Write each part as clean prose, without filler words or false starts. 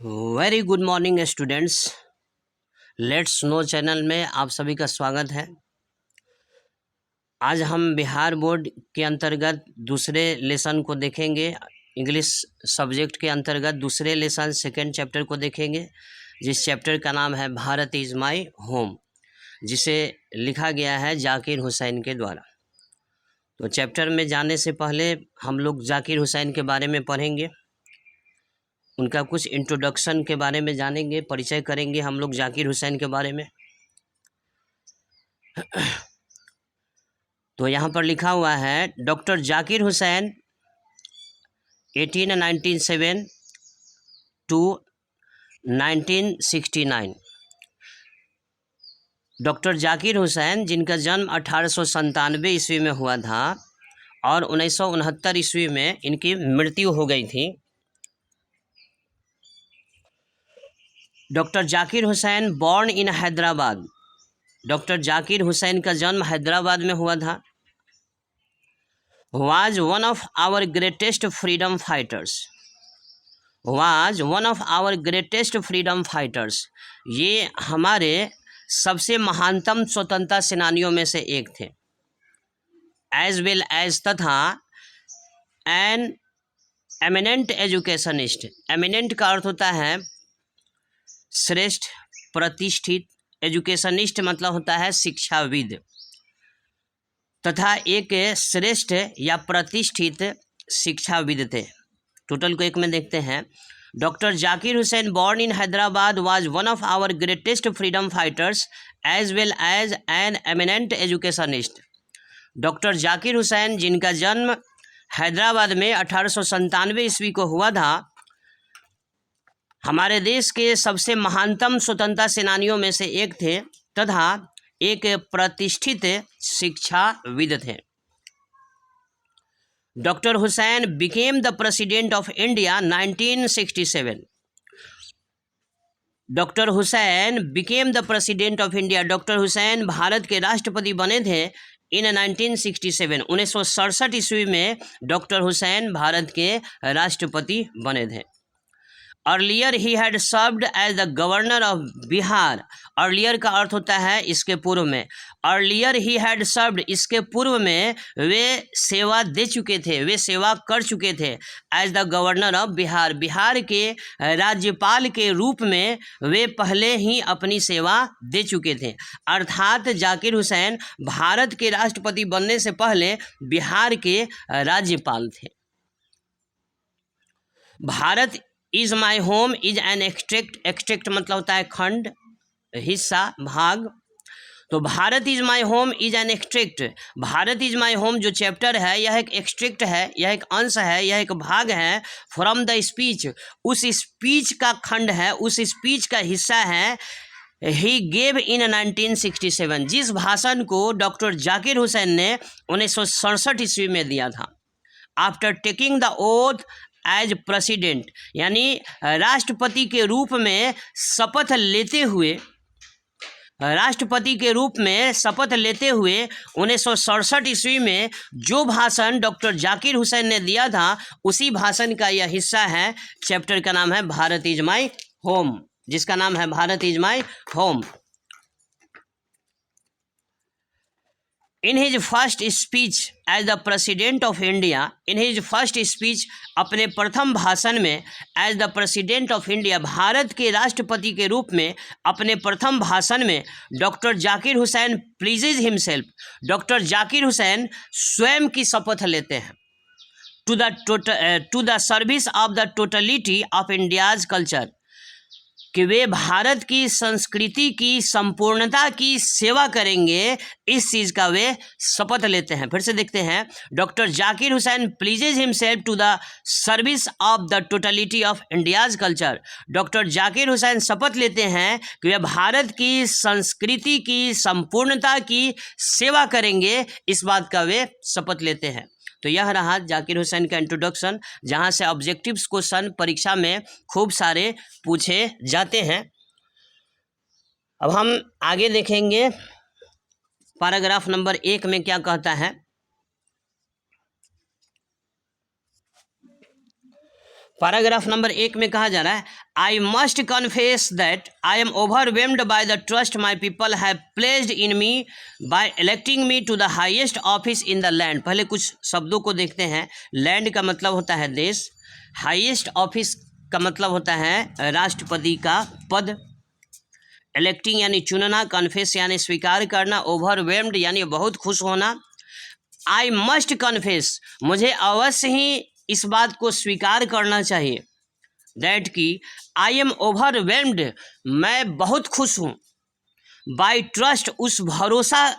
Very good morning students. Let's no channel में आप सभी का स्वागत है। आज हम बिहार बोर्ड के अंतर्गत दूसरे लेसन को देखेंगे। इंग्लिश सब्जेक्ट के अंतर्गत दूसरे लेसन सेकेंड चैप्टर को देखेंगे, जिस चैप्टर का नाम है भारत इज़ माई होम, जिसे लिखा गया है जाकिर हुसैन के द्वारा। तो चैप्टर में जाने से पहले हम लोग जाकिर हुसैन के बारे में पढ़ेंगे, उनका कुछ इंट्रोडक्शन के बारे में जानेंगे, परिचय करेंगे हम लोग जाकिर हुसैन के बारे में। तो यहाँ पर लिखा हुआ है doctor Zakir Hussain 1897 to 1969। Doctor Zakir Hussain जिनका जन्म 1897 ईस्वी में हुआ था और 1969 ईस्वी में इनकी मृत्यु हो गई थी। Doctor Zakir Hussain born in Hyderabad. Doctor Zakir Hussain का जन्म हैदराबाद में हुआ था। was one of our greatest freedom fighters। was one of our greatest freedom fighters। ये हमारे सबसे महानतम स्वतंत्रता सेनानियों में से एक थे। as well as तथा an eminent educationist। eminent का अर्थ होता है श्रेष्ठ, प्रतिष्ठित। एजुकेशनिस्ट मतलब होता है शिक्षाविद, तथा एक श्रेष्ठ या प्रतिष्ठित शिक्षाविद थे। टोटल को एक में देखते हैं। Doctor Zakir Hussain born in Hyderabad was one of our greatest freedom fighters as well as an eminent educationist. Doctor Zakir Hussain जिनका जन्म हैदराबाद में 1897 ईस्वी को हुआ था, हमारे देश के सबसे महानतम स्वतंत्रता सेनानियों में से एक थे तथा एक प्रतिष्ठित शिक्षाविद थे। Doctor Hussain became the president of India 1967। Doctor Hussain became the president of India. Doctor Hussain Bharat के राष्ट्रपति बने थे इन 1967। 1967 ईस्वी में डॉक्टर हुसैन भारत के राष्ट्रपति बने थे। Earlier he had served as the governor of Bihar. Earlier का अर्थ होता है इसके पूर्व में। अर्लियर ही हैड सर्व्ड, इसके पूर्व में वे सेवा दे चुके थे, वे सेवा कर चुके थे। As the governor of Bihar, Bihar के राज्यपाल के रूप में वे पहले ही अपनी सेवा दे चुके थे। अर्थात जाकिर हुसैन भारत के राष्ट्रपति बनने से पहले बिहार के राज्यपाल थे। Bharat is my home is an extract. Extract मतलब होता है खंड, हिस्सा, भाग। तो Bharat is my home is an extract. Bharat is my home जो चैप्टर है यह एक एक्सट्रैक्ट है, यह एक अंश है, यह एक भाग है फ्रॉम द स्पीच। उस स्पीच का खंड है, उस स्पीच का हिस्सा है ही गेव इन 1967, जिस भाषण को डॉक्टर जाकिर हुसैन ने 1967 ईस्वी में दिया था। After taking the oath as president, यानी राष्ट्रपति के रूप में शपथ लेते हुए, राष्ट्रपति के रूप में शपथ लेते हुए 1967 ईस्वी में जो भाषण डॉक्टर जाकिर हुसैन ने दिया था, उसी भाषण का यह हिस्सा है। चैप्टर का नाम है भारत इज माई होम, जिसका नाम है Bharat is my home. In his first speech as the president of India, in his first speech, अपने प्रथम भाषण में, एज the president of India, Bharat के राष्ट्रपति के रूप में अपने प्रथम भाषण में doctor Zakir Hussain pledges himself, doctor Zakir Hussain स्वयं की शपथ लेते हैं to the service of the totality of India's culture, कि वे भारत की संस्कृति की संपूर्णता की सेवा करेंगे। इस चीज़ का वे शपथ लेते हैं। फिर से देखते हैं। Doctor Zakir Hussain pledges himself to the service of the totality of India's culture. Doctor Zakir Hussain शपथ लेते हैं कि वे भारत की संस्कृति की संपूर्णता की सेवा करेंगे, इस बात का वे शपथ लेते हैं। तो यह रहा जाकिर हुसैन का इंट्रोडक्शन, जहाँ से ऑब्जेक्टिव्स क्वेश्चन परीक्षा में खूब सारे पूछे जाते हैं। अब हम आगे देखेंगे पैराग्राफ नंबर 1 में क्या कहता है। पैराग्राफ नंबर 1 में कहा जा रहा है, I must confess that I am overwhelmed by the trust my people have placed in me by electing me to the highest office in the land. पहले कुछ शब्दों को देखते हैं। लैंड का मतलब होता है देश, हाईएस्ट ऑफिस का मतलब होता है राष्ट्रपति का पद, इलेक्टिंग यानी चुनना, कन्फेस यानी स्वीकार करना, ओवरवेल्म्ड यानी बहुत खुश होना। आई मस्ट कन्फेस, मुझे अवश्य ही इस बात को स्वीकार करना चाहिए, दैट कि आई एम ओवरवेल्म्ड, मैं बहुत खुश हूँ, बाय ट्रस्ट, उस भरोसा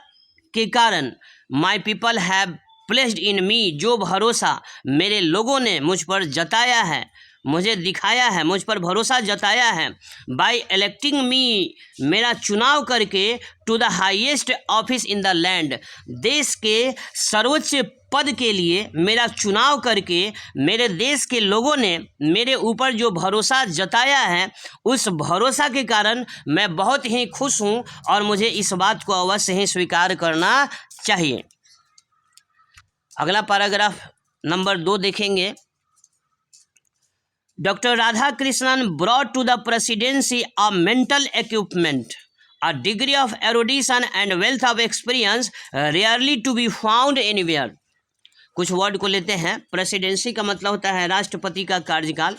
के कारण, my people have placed in me, जो भरोसा मेरे लोगों ने मुझ पर जताया है, मुझे दिखाया है, मुझ पर भरोसा जताया है, बाय इलेक्टिंग मी, मेरा चुनाव करके, to the highest office in the land, देश के सर्वोच्च पद के लिए मेरा चुनाव करके मेरे देश के लोगों ने मेरे ऊपर जो भरोसा जताया है, उस भरोसा के कारण मैं बहुत ही खुश हूँ और मुझे इस बात को अवश्य ही स्वीकार करना चाहिए। अगला पैराग्राफ नंबर 2 देखेंगे। Dr. Radhakrishnan brought to the presidency a mental equipment, a degree of erudition and wealth of experience rarely to be found anywhere. कुछ वर्ड को लेते हैं। प्रेसिडेंसी का मतलब होता है राष्ट्रपति का कार्यकाल,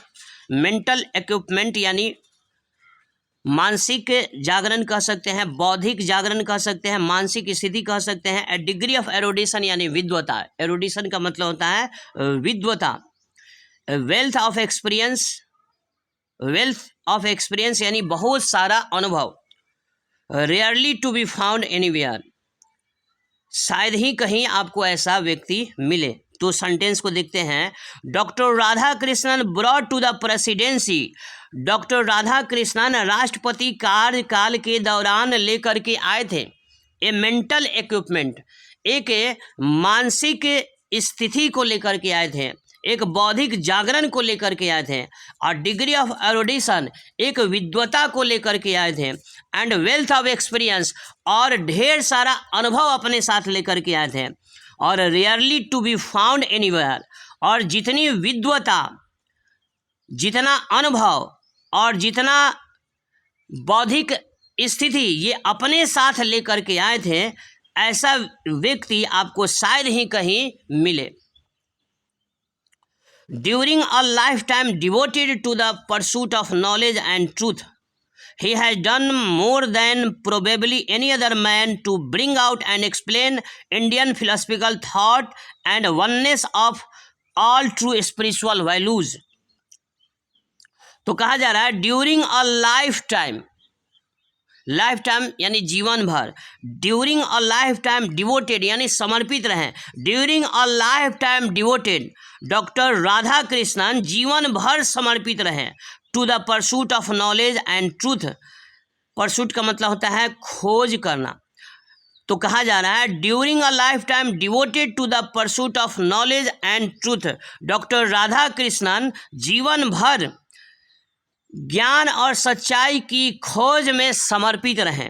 मेंटल इक्विपमेंट यानी मानसिक जागरण कह सकते हैं, बौद्धिक जागरण कह सकते हैं, मानसिक स्थिति कह सकते हैं, ए डिग्री ऑफ एरुडिशन यानी विद्वता, एरुडिशन का मतलब होता है विद्वता, wealth of experience, wealth of experience यानी बहुत सारा अनुभव, rarely to be found anywhere, शायद ही कहीं आपको ऐसा व्यक्ति मिले। तो सेंटेंस को देखते हैं। Doctor Radhakrishnan brought to the presidency, doctor Radhakrishnan राष्ट्रपति कार्यकाल के दौरान लेकर के आए थे ए मेंटल इक्विपमेंट, एक मानसिक स्थिति को लेकर के आए थे, एक बौद्धिक जागरण को लेकर के आए थे, और डिग्री ऑफ एरुडिशन एक विद्वता को लेकर के आए थे, एंड वेल्थ ऑफ एक्सपीरियंस और ढेर सारा अनुभव अपने साथ लेकर के आए थे, और rarely to be found anywhere, और जितनी विद्वता, जितना अनुभव और जितना बौद्धिक स्थिति ये अपने साथ लेकर के आए थे, ऐसा व्यक्ति आपको शायद ही कहीं मिले। During a lifetime devoted to the pursuit of knowledge and truth, he has done more than probably any other man to bring out and explain Indian philosophical thought and oneness of all true spiritual values. तो कहा जा रहा है during a lifetime, lifetime यानी जीवन भर, during a lifetime devoted यानी समर्पित रहें, during a lifetime devoted, doctor Radhakrishnan जीवन भर समर्पित रहें, to the pursuit of knowledge and truth, pursuit का मतलब होता है खोज करना। तो कहा जा रहा है during a lifetime devoted to the pursuit of knowledge and truth, doctor Radhakrishnan जीवन भर ज्ञान और सच्चाई की खोज में समर्पित रहें।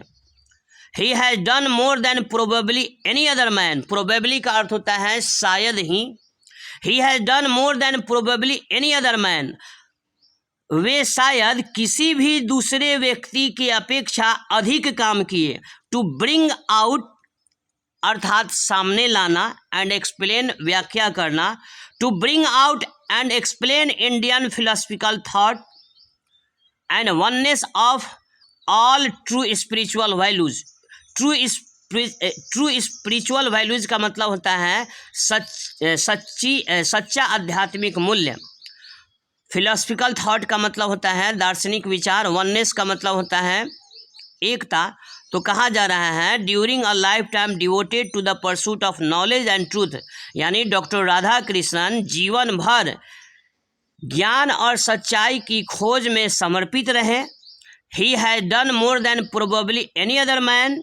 He has done more than probably any other man, probably का अर्थ होता है शायद ही, he has done more than probably any other man, वे शायद किसी भी दूसरे व्यक्ति की अपेक्षा अधिक काम किए, टू ब्रिंग आउट अर्थात सामने लाना, एंड एक्सप्लेन व्याख्या करना, to bring out and explain Indian philosophical thought and oneness of all true spiritual values. True spiritual values का मतलब होता है सच्चा आध्यात्मिक मूल्य, फिलोसफिकल थॉट का मतलब होता है दार्शनिक विचार, वननेस का मतलब होता है एकता। तो कहा जा रहा है during a lifetime devoted to the pursuit of knowledge and truth, यानी डॉक्टर राधा कृष्णन जीवन भर ज्ञान और सच्चाई की खोज में समर्पित रहे। He has done more than probably any other man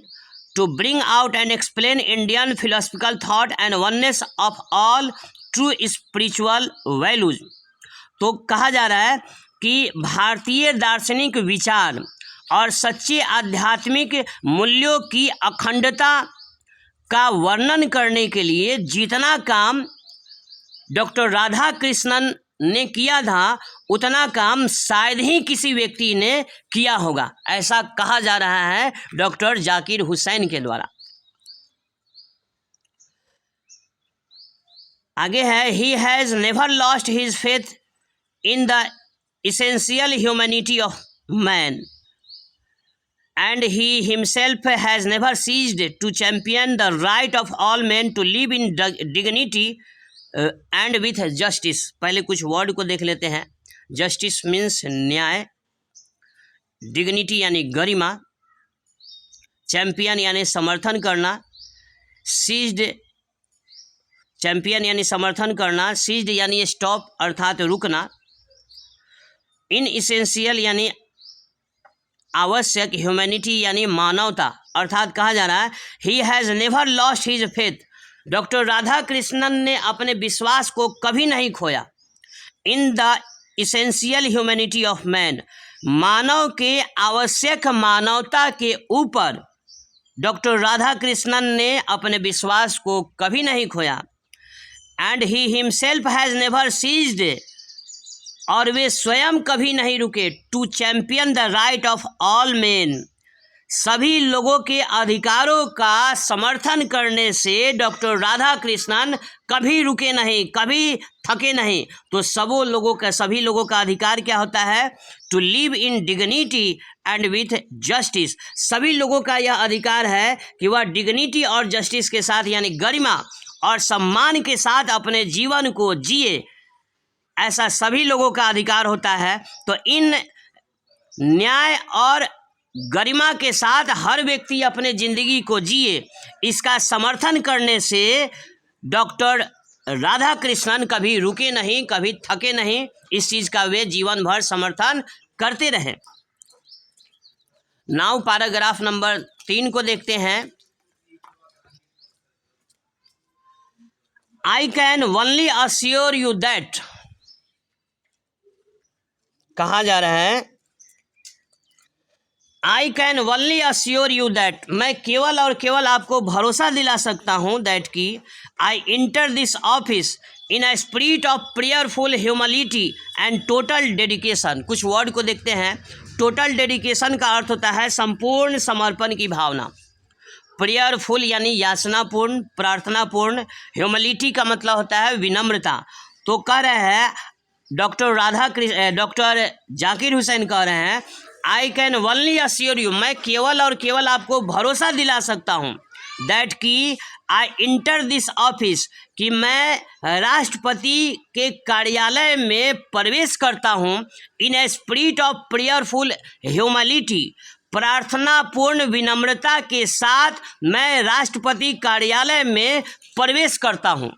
to bring out and explain Indian philosophical thought and oneness of all true spiritual values. तो कहा जा रहा है कि भारतीय दार्शनिक विचार और सच्चे आध्यात्मिक मूल्यों की अखंडता का वर्णन करने के लिए जितना काम डॉक्टर राधा कृष्णन ने किया था उतना काम शायद ही किसी व्यक्ति ने किया होगा, ऐसा कहा जा रहा है डॉक्टर जाकिर हुसैन के द्वारा। आगे है, he has never lost his faith in the essential humanity of man, and he himself has never ceased to champion the right of all men to live in dignity and with justice। पहले कुछ word को देख लेते हैं। Justice means न्याय, dignity यानी गरिमा, champion यानी समर्थन करना, सीज्ड चैंपियन यानी समर्थन करना, सीज्ड यानी स्टॉप अर्थात रुकना, इन इसेंशियल यानी आवश्यक, ह्यूमैनिटी यानी मानवता, अर्थात कहा जा रहा है he has never lost his faith, doctor Radhakrishnan ने अपने विश्वास को कभी नहीं खोया, in the essential humanity of man, मानव के आवश्यक मानवता के ऊपर डॉक्टर राधा कृष्णन ने अपने विश्वास को कभी नहीं खोया, and he himself has never ceased, और वे स्वयं कभी नहीं रुके, to champion the right of all men, सभी लोगों के अधिकारों का समर्थन करने से डॉक्टर राधा कृष्णन कभी रुके नहीं, कभी थके नहीं। तो सभी लोगों का अधिकार क्या होता है? To live in dignity and with justice, सभी लोगों का यह अधिकार है कि वह डिग्निटी और जस्टिस के साथ यानी गरिमा और सम्मान के साथ अपने जीवन को जिए, ऐसा सभी लोगों का अधिकार होता है। तो इन न्याय और गरिमा के साथ हर व्यक्ति अपने ज़िंदगी को जिए, इसका समर्थन करने से डॉक्टर राधा कृष्णन कभी रुके नहीं, कभी थके नहीं, इस चीज़ का वे जीवन भर समर्थन करते रहे। नाउ पैराग्राफ नंबर 3 को देखते हैं। I can only assure you that, कहा जा रहा है I can only assure you that, मैं केवल और केवल आपको भरोसा दिला सकता हूँ दैट कि I enter this office in a spirit of prayerful humility and total dedication. कुछ वर्ड को देखते हैं। टोटल डेडिकेशन का अर्थ होता है संपूर्ण समर्पण की भावना, प्रेयरफुल यानी याचनापूर्ण, प्रार्थनापूर्ण, ह्यूमिलिटी का मतलब होता है विनम्रता। तो कह रहे हैं डॉक्टर जाकिर हुसैन कह रहे हैं I can only assure you, मैं केवल और केवल आपको भरोसा दिला सकता हूँ दैट कि आई इंटर दिस ऑफिस, कि मैं राष्ट्रपति के कार्यालय में प्रवेश करता हूँ in a spirit of prayerful humility, प्रार्थनापूर्ण विनम्रता के साथ मैं राष्ट्रपति कार्यालय में प्रवेश करता हूँ,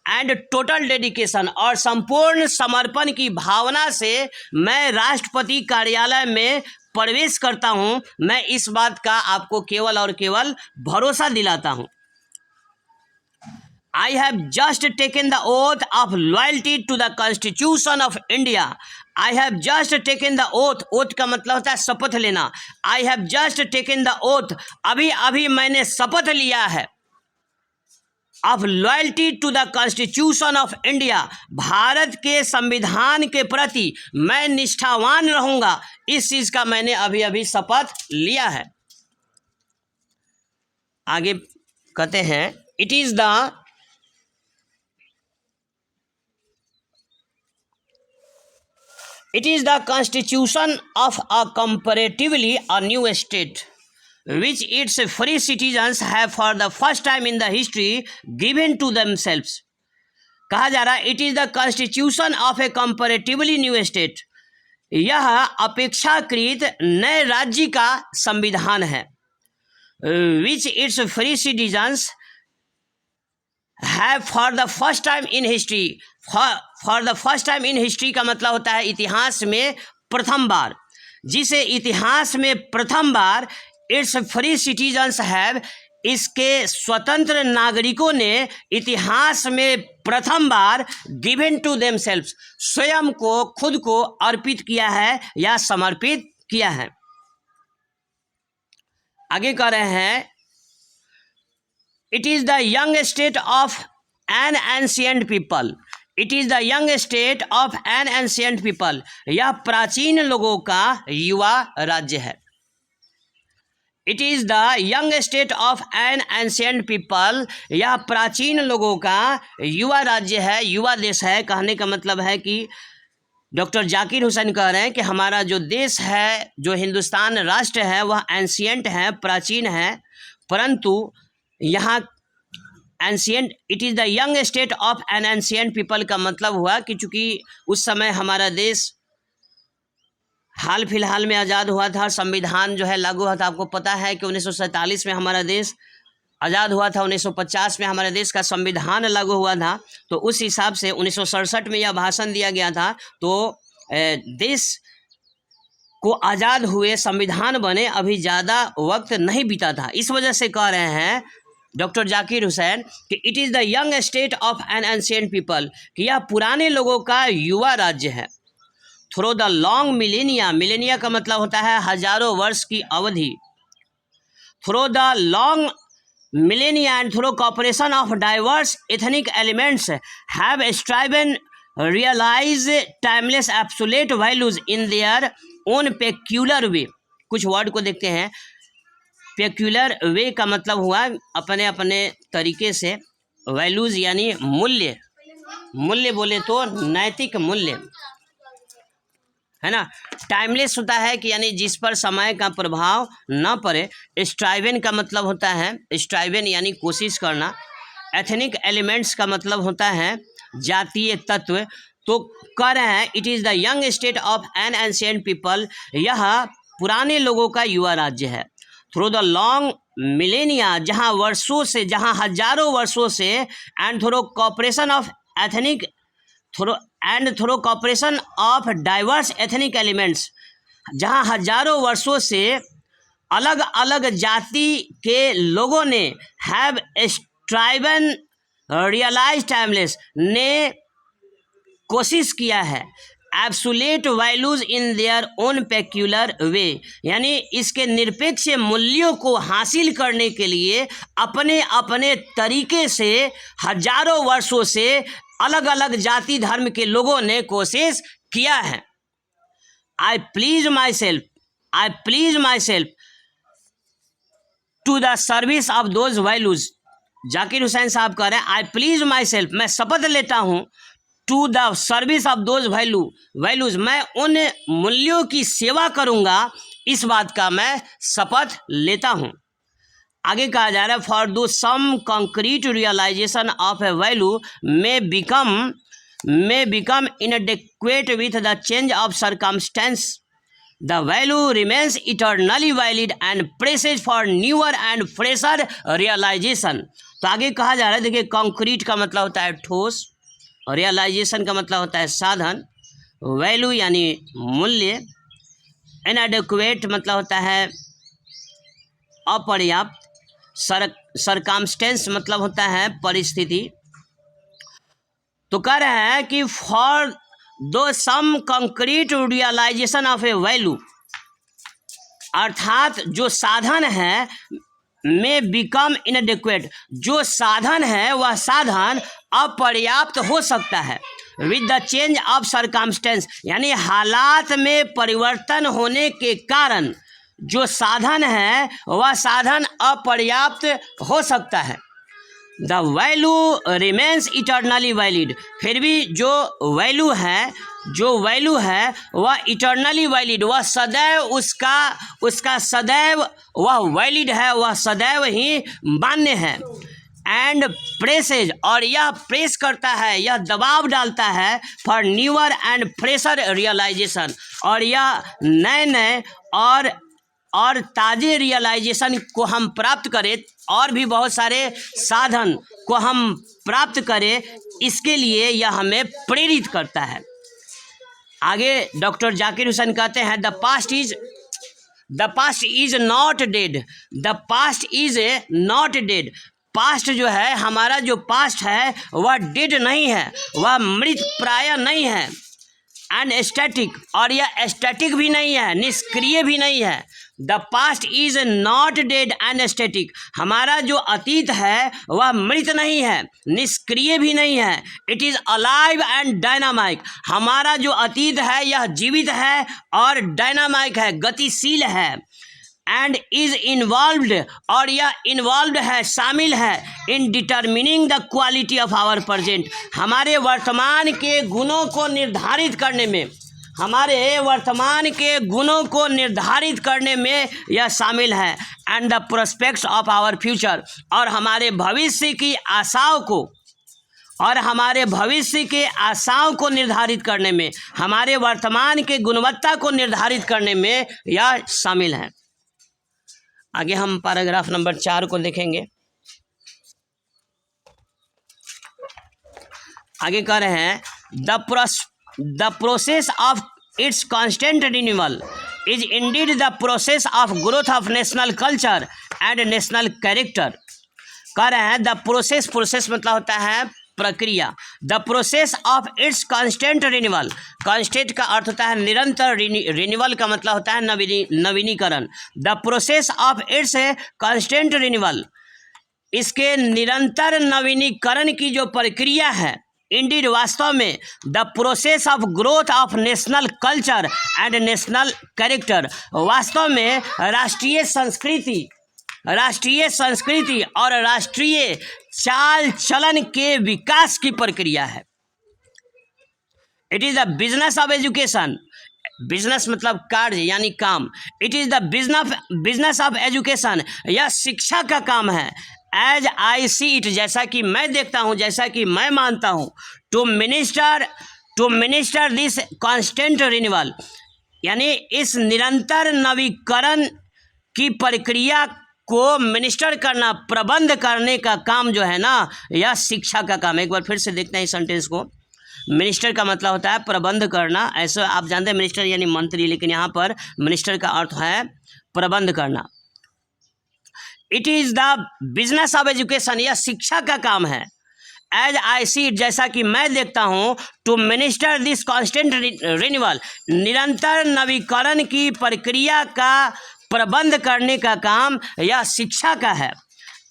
एंड टोटल डेडिकेशन, और संपूर्ण समर्पण की भावना से मैं राष्ट्रपति कार्यालय में प्रवेश करता हूँ। मैं इस बात का आपको केवल और केवल भरोसा दिलाता हूँ। I have just taken the oath of loyalty to the constitution of India, I have just taken the oath, oath का मतलब होता है शपथ लेना। I have just taken the oath, अभी अभी मैंने शपथ लिया है, of loyalty to the constitution of India, Bharat के संविधान के प्रति मैं निष्ठावान रहूंगा, इस चीज का मैंने अभी अभी शपथ लिया है। आगे कहते हैं it is the constitution of a comparatively a new state which its free citizens have for the first time in the history given to themselves। कहा जा रहा है it is the constitution of a comparatively new state, यह अपेक्षाकृत नए राज्य का संविधान है। Which its free citizens have for the first time in history, for the first time in history का मतलब होता है इतिहास में प्रथम बार, जिसे इतिहास में प्रथम बार इट्स फ्री सिटीजन्स हैव, इसके स्वतंत्र नागरिकों ने इतिहास में प्रथम बार गिवन टू देमसेल्व्स, स्वयं को खुद को अर्पित किया है या समर्पित किया है। आगे कह रहे हैं it is the young state of an ancient people, it is the young state of an ancient people, यह प्राचीन लोगों का युवा राज्य है। It is the young state of an ancient people, यह प्राचीन लोगों का युवा राज्य है, युवा देश है। कहने का मतलब है कि डॉक्टर जाकिर हुसैन कह रहे हैं कि हमारा जो देश है, जो हिंदुस्तान राष्ट्र है, वह एंशिएंट है, प्राचीन है, परंतु यहाँ ancient, it is the young state of an ancient people का मतलब हुआ कि चूँकि उस समय हमारा देश हाल फिलहाल में आज़ाद हुआ था, संविधान जो है लागू हुआ था। आपको पता है कि 1947 में हमारा देश आज़ाद हुआ था, 1950 में हमारे देश का संविधान लागू हुआ था। तो उस हिसाब से 1967 में यह भाषण दिया गया था। तो देश को आज़ाद हुए, संविधान बने, अभी ज़्यादा वक्त नहीं बीता था। इस वजह से कह रहे हैं डॉक्टर जाकिर हुसैन कि it is the young state of an ancient people, कि यह पुराने लोगों का युवा राज्य है। Through the long millennia, millennia का मतलब होता है हजारों वर्ष की अवधि। Through the long millennia and through cooperation of diverse ethnic elements have striven realize timeless absolute values in their own peculiar way। कुछ वर्ड को देखते हैं। पेक्यूलर वे का मतलब हुआ अपने अपने तरीके से, वैल्यूज़ यानी मूल्य, मूल्य बोले तो नैतिक मूल्य है ना। टाइमलेस होता है कि यानी जिस पर समय का प्रभाव न पड़े। स्ट्राइवन का मतलब होता है, स्ट्राइवन यानी कोशिश करना। एथनिक एलिमेंट्स का मतलब होता है जातीय तत्व। तो कह रहे हैं it is the young state of an ancient people, यह पुराने लोगों का युवा राज्य है। थ्रू द लॉन्ग मिलेनिया, जहाँ वर्षों से, जहाँ हजारों वर्षों से, and through cooperation of ethnic through cooperation of diverse ethnic elements, जहाँ हजारों वर्षों से अलग अलग जाति के लोगों ने हैव स्ट्राइवन रियलाइज टाइमलेस, ने कोशिश किया है absolute values in their own peculiar way, यानी इसके निरपेक्ष मूल्यों को हासिल करने के लिए अपने अपने तरीके से हजारों वर्षों से अलग अलग जाति धर्म के लोगों ने कोशिश किया है। I pledge myself to the service of those values. Zakir Husain साहब कह रहे हैं आई प्लीज माई सेल्फ, मैं शपथ लेता हूँ, to the service of those values, मैं उन मूल्यों की सेवा करूँगा, इस बात का मैं शपथ लेता हूँ। आगे कहा जा रहा है for though some concrete realization of a value may become inadequate with the change of circumstances, the value remains eternally valid and presses for newer and fresher realization. तो आगे कहा जा रहा है, देखिए कंक्रीट का मतलब होता है ठोस, रियलाइजेशन का मतलब होता है साधन, वैल्यू यानी मूल्य, इनएडेक्वेट मतलब होता है अपर्याप्त, सरकमस्टेंस मतलब होता है परिस्थिति। तो कह रहे हैं कि for though some concrete realization of a value, अर्थात जो साधन है में बिकम इनएडेक्वेट, जो साधन है वह साधन अपर्याप्त हो सकता है। With the change of circumstance, यानी हालात में परिवर्तन होने के कारण जो साधन है वह साधन अपर्याप्त हो सकता है। The value remains eternally valid, फिर भी जो वैल्यू है वह इटर्नली वैलिड, वह सदैव उसका सदैव वह वैलिड है, वह सदैव ही मान्य है। एंड प्रेसेज, और यह प्रेस करता है, यह दबाव डालता है for newer and fresher realisation, और यह नए और ताज़े रियलाइजेशन को हम प्राप्त करें, और भी बहुत सारे साधन को हम प्राप्त करें, इसके लिए यह हमें प्रेरित करता है। आगे डॉक्टर जाकिर हुसैन कहते हैं the past is not dead, the past is not dead. Past जो है, हमारा जो पास्ट है वह डेड नहीं है, वह मृत प्राय नहीं है। एंड स्टैटिक, और यह स्टैटिक भी नहीं है, निष्क्रिय भी नहीं है, the past is not dead and static, हमारा जो अतीत है वह मृत नहीं है, निष्क्रिय भी नहीं है। It is alive and dynamic, हमारा जो अतीत है यह जीवित है और डायनामाइक है, गतिशील है। एंड इज इन्वॉल्व्ड, और यह इन्वॉल्व्ड है, शामिल है, in determining the quality of our present, हमारे वर्तमान के गुणों को निर्धारित करने में, हमारे वर्तमान के गुणों को निर्धारित करने में यह शामिल है। And the prospects of our future, और हमारे भविष्य की आशाओं को, और हमारे भविष्य के आशाओं को निर्धारित करने में, हमारे वर्तमान के गुणवत्ता को निर्धारित करने में यह शामिल है। आगे हम पैराग्राफ नंबर 4 को देखेंगे। आगे कह रहे हैं the process of its constant renewal is Indeed the process of growth of national culture and national character. कह रहे हैं द प्रोसेस मतलब होता है प्रक्रिया। The process of its constant renewal, constant का अर्थ होता है निरंतर, रिन्यूअल का मतलब होता है नवीनीकरण। The process of its constant renewal, इसके निरंतर नवीनीकरण की जो प्रक्रिया है, इंडीड वास्तव में, the process of growth of national culture and national character, वास्तव में राष्ट्रीय संस्कृति और राष्ट्रीय चाल चलन के विकास की प्रक्रिया है। It is the business of education, business मतलब कार्य यानी काम। It is the business of education, यह शिक्षा का काम है। एज आई सी इट, जैसा कि मैं देखता हूँ, जैसा कि मैं मानता हूँ। To minister this constant renewal, यानी इस निरंतर नवीकरण की प्रक्रिया को मिनिस्टर करना, प्रबंध करने का काम जो है ना, यह शिक्षा का काम है। एक बार फिर से देखते हैं इस सेंटेंस को। मिनिस्टर का मतलब होता है प्रबंध करना, ऐसे आप जानते हैं मिनिस्टर यानी मंत्री, लेकिन यहाँ पर मिनिस्टर का अर्थ है प्रबंध करना। It is the business of education, यह शिक्षा का काम है। एज आई सी इट, जैसा कि मैं देखता हूँ। To minister this constant renewal, निरंतर नवीकरण की प्रक्रिया का प्रबंध करने का काम यह शिक्षा का है।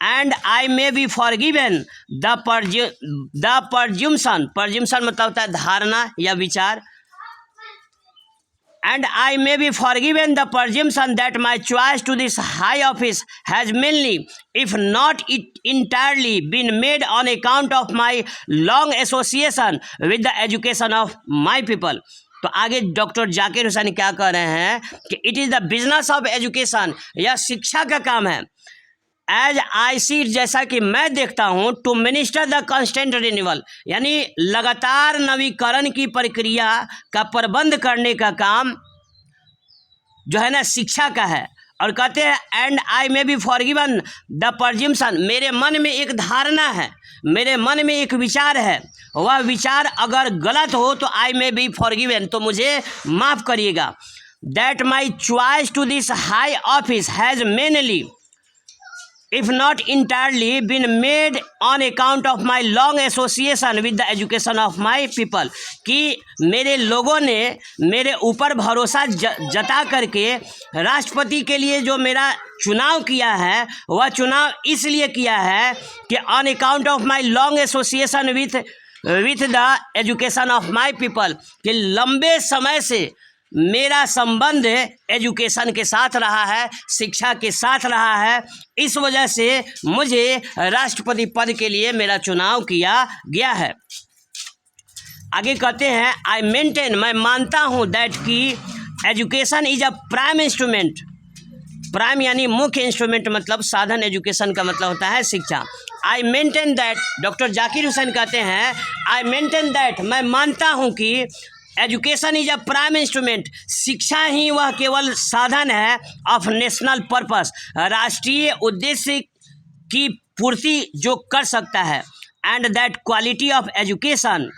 And I may be forgiven the presumption, presumption मतलब होता है धारणा या विचार। And I may be forgiven the presumption that my choice to this high office has mainly, if not entirely, been made on account of my long association with the education of my people. तो आगे doctor Zakir Hussain क्या कह रहे हैं कि it is the business of education, यह शिक्षा का काम है। एज आई सी, जैसा कि मैं देखता हूँ। To minister the constant renewal, यानी लगातार नवीकरण की प्रक्रिया का प्रबंध करने का काम जो है ना शिक्षा का है। और कहते हैं and I may be forgiven the presumption, मेरे मन में एक धारणा है, मेरे मन में एक विचार है, वह विचार अगर गलत हो तो आई मे बी फॉरगिवन, तो मुझे माफ़ करिएगा। That my choice to this high office has mainly, if not entirely, been made on account of my long association with the education of my people, कि मेरे लोगों ने मेरे ऊपर भरोसा जता करके राष्ट्रपति के लिए जो मेरा चुनाव किया है, वह चुनाव इसलिए किया है कि on account of my long association with the education of my people, कि लंबे समय से मेरा संबंध एजुकेशन के साथ रहा है, शिक्षा के साथ रहा है। इस वजह से मुझे राष्ट्रपति पद के लिए मेरा चुनाव किया गया है। आगे कहते हैं आई मेंटेन, मैं मानता हूँ दैट कि education is a prime instrument, prime यानी मुख्य इंस्ट्रूमेंट मतलब साधन, एजुकेशन का मतलब होता है शिक्षा। I maintain that, doctor Zakir Hussain कहते हैं आई मेंटेन दैट, मैं मानता हूँ कि education is a prime instrument, शिक्षा ही वह केवल साधन है ऑफ नेशनल पर्पस, राष्ट्रीय उद्देश्य की पूर्ति जो कर सकता है। And that quality of education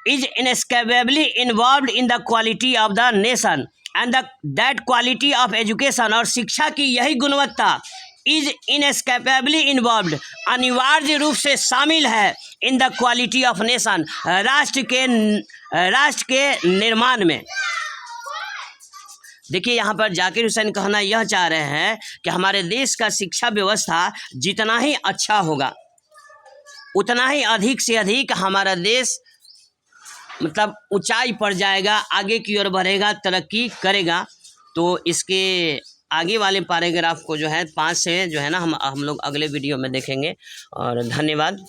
is inescapably involved in the quality of the nation, and that quality of education, और शिक्षा की यही गुणवत्ता इज इनएस्केपेबली इन्वॉल्व्ड, अनिवार्य रूप से शामिल है, इन द क्वालिटी ऑफ नेशन, राष्ट्र के निर्माण में। देखिए यहाँ पर जाकिर हुसैन कहना यह चाह रहे हैं कि हमारे देश का शिक्षा व्यवस्था जितना ही अच्छा होगा उतना ही अधिक से अधिक हमारा देश मतलब ऊंचाई पर जाएगा, आगे की ओर बढ़ेगा, तरक्की करेगा। तो इसके आगे वाले पैराग्राफ को जो है 5 से जो है ना हम लोग अगले वीडियो में देखेंगे। और धन्यवाद।